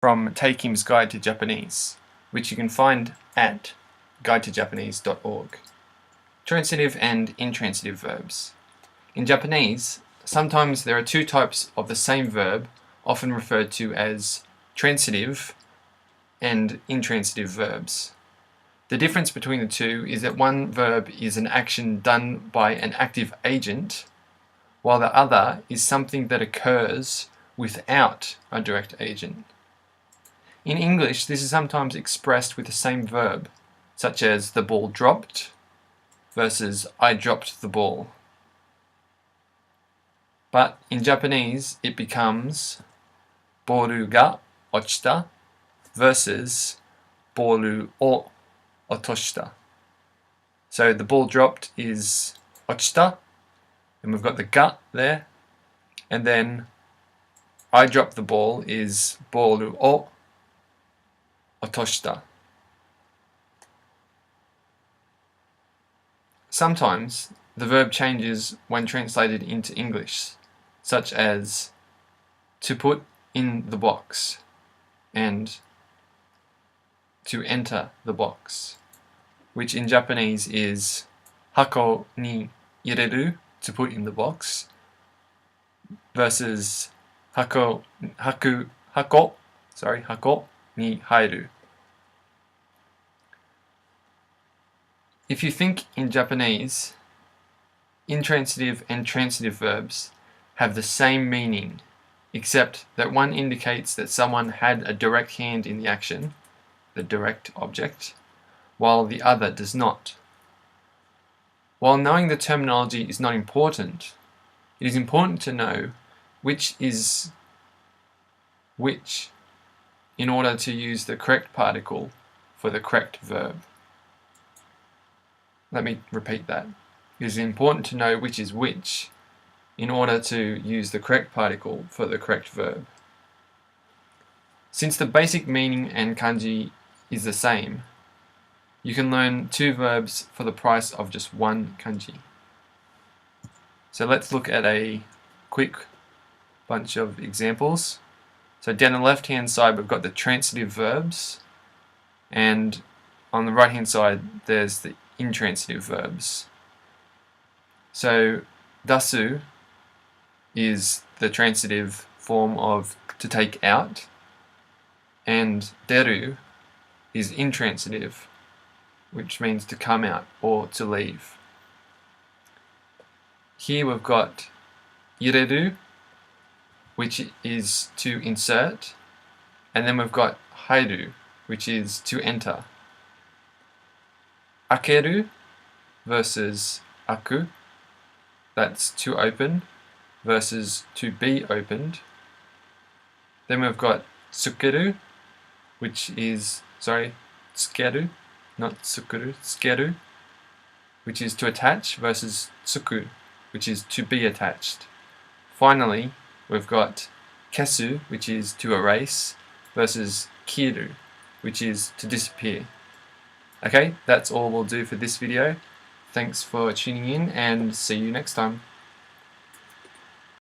from Tae Kim's Guide to Japanese, which you can find at guidetojapanese.org. Transitive and intransitive verbs. In Japanese, sometimes there are two types of the same verb, often referred to as transitive and intransitive verbs. The difference between the two is that one verb is an action done by an active agent, while the other is something that occurs without a direct agent. In English, this is sometimes expressed with the same verb, such as the ball dropped versus I dropped the ball. But in Japanese, it becomes boru ga ochita versus boru o otoshita. So the ball dropped is ochita, and we've got the ga there, and then I dropped the ball is boru o otoshita. Sometimes the verb changes when translated into English, such as to put in the box and to enter the box, which in Japanese is hako ni ireru, to put in the box, versus hako ni hairu. If you think in Japanese, intransitive and transitive verbs have the same meaning, except that one indicates that someone had a direct hand in the action, the direct object, while the other does not. While knowing the terminology is not important, it is important to know which is which in order to use the correct particle for the correct verb. Let me repeat that. It is important to know which is which in order to use the correct particle for the correct verb. Since the basic meaning and kanji is the same, you can learn two verbs for the price of just one kanji. So let's look at a quick bunch of examples. So down the left hand side we've got the transitive verbs, and on the right hand side there's the intransitive verbs. So dasu is the transitive form of to take out, and deru is intransitive, which means to come out or to leave. Here we've got ireru, which is to insert, and then we've got hairu, which is to enter. Akeru versus aku, that's to open versus to be opened. Then we've got tsukeru, which is, tsukeru, not tsukuru, tsukeru, which is to attach, versus tsuku, which is to be attached. Finally, we've got kesu, which is to erase, versus kiru, which is to disappear. Okay, that's all we'll do for this video. Thanks for tuning in, and see you next time.